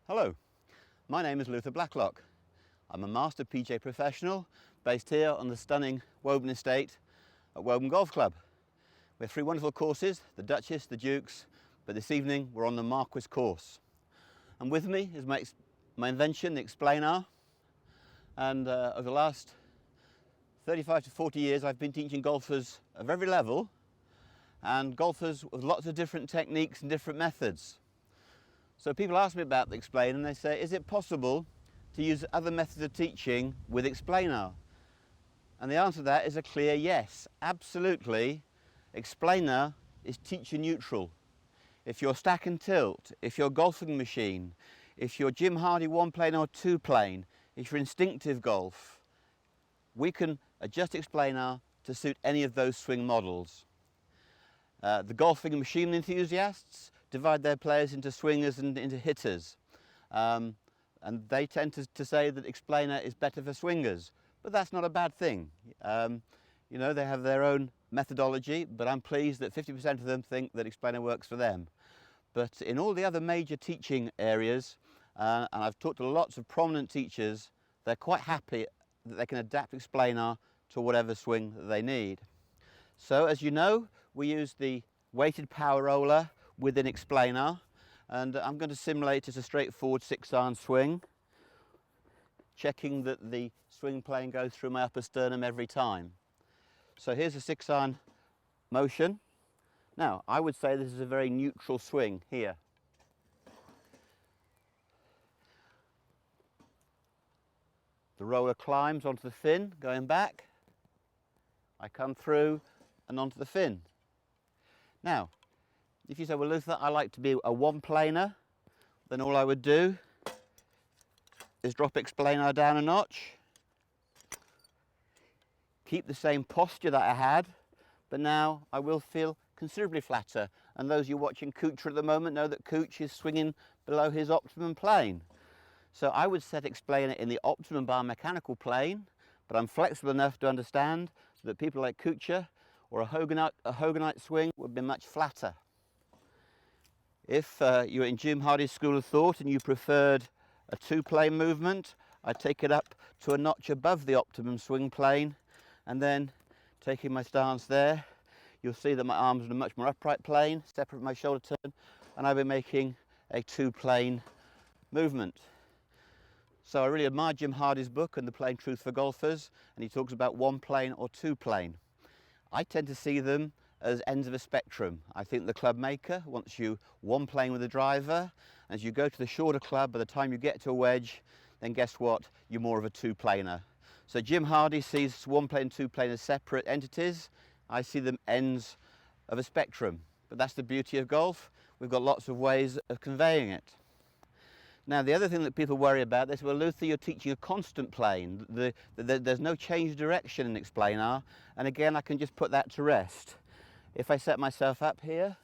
Hello, my name is Blacklock. I'm a Master P.G.A professional based here on the stunning Woburn estate at Woburn Golf Club. We have three wonderful courses, the Duchess, the Dukes, but this evening we're on the Marquis course. And with me is my invention, the Explanar, and over the last 35 to 40 years I've been teaching golfers of every level and golfers with lots of different techniques and different methods. So people ask me about the Explanar and they say, is it possible to use other methods of teaching with Explanar? And the answer to that is a clear yes, absolutely. Explanar is teacher neutral. If you're stack and tilt, if you're golfing machine, if you're Jim Hardy one plane or two plane, if you're instinctive golf, we can adjust Explanar to suit any of those swing models. The golfing machine enthusiasts divide their players into swingers and into hitters. And they tend to say that Explanar is better for swingers, but that's not a bad thing. You know, they have their own methodology, but I'm pleased that 50% of them think that Explanar works for them. But in all the other major teaching areas, and I've talked to lots of prominent teachers, they're quite happy that they can adapt Explanar to whatever swing that they need. So as you know, we use the weighted power roller within Explanar, and I'm going to simulate just a straightforward 6-iron swing, checking that the swing plane goes through my upper sternum every time. So here's a 6-iron motion. Now I would say this is a very neutral swing here. The roller climbs onto the fin, going back. I come through and onto the fin. Now, if you say, well, Luther, I like to be a one-planer, then all I would do is drop Explanar down a notch, keep the same posture that I had, but now I will feel considerably flatter. And those of you watching Kuchar at the moment know that Kuchar is swinging below his optimum plane. So I would set Explanar in the optimum biomechanical plane, but I'm flexible enough to understand that people like Kuchar or a Hoganite swing would be much flatter. If you're in Jim Hardy's school of thought and you preferred a two-plane movement, I'd take it up to a notch above the optimum swing plane, and then taking my stance there, you'll see that my arms are in a much more upright plane, separate from my shoulder turn, and I'll be making a two-plane movement. So I really admire Jim Hardy's book and The Plain Truth for Golfers, and he talks about one plane or two plane. I tend to see them as ends of a spectrum. I think the club maker wants you one plane with a driver. As you go to the shorter club, by the time you get to a wedge, then guess what? You're more of a two-planer. So Jim Hardy sees one plane and two plane as separate entities. I see them ends of a spectrum. But that's the beauty of golf. We've got lots of ways of conveying it. Now, the other thing that people worry about is, well, Luther, you're teaching a constant plane. There's no change of direction in Explanar. And again, I can just put that to rest. If I set myself up here,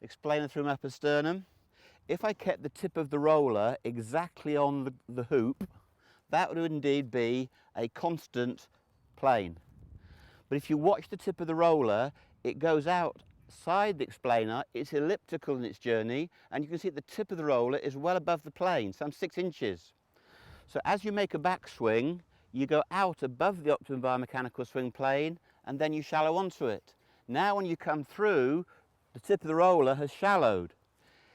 Explanar through my upper sternum, if I kept the tip of the roller exactly on the hoop, that would indeed be a constant plane. But if you watch the tip of the roller, it goes outside the Explanar, it's elliptical in its journey, and you can see the tip of the roller is well above the plane, some 6 inches. So as you make a backswing, you go out above the optimum biomechanical swing plane, and then you shallow onto it. Now when you come through, the tip of the roller has shallowed.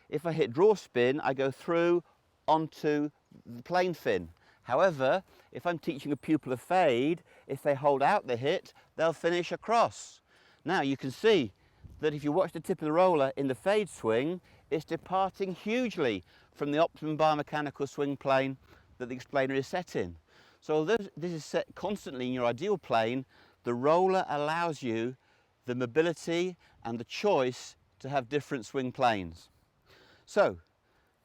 If I hit draw spin, I go through onto the plane fin. However, if I'm teaching a pupil a fade, if they hold out the hit, they'll finish across. Now you can see that if you watch the tip of the roller in the fade swing, it's departing hugely from the optimum biomechanical swing plane that the Explanar is set in. So although this is set constantly in your ideal plane, the roller allows you the mobility and the choice to have different swing planes. So,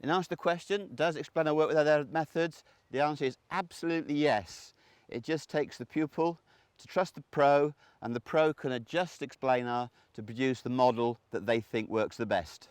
in answer to the question, does Explanar work with other methods? The answer is absolutely yes. It just takes the pupil to trust the pro, and the pro can adjust Explanar to produce the model that they think works the best.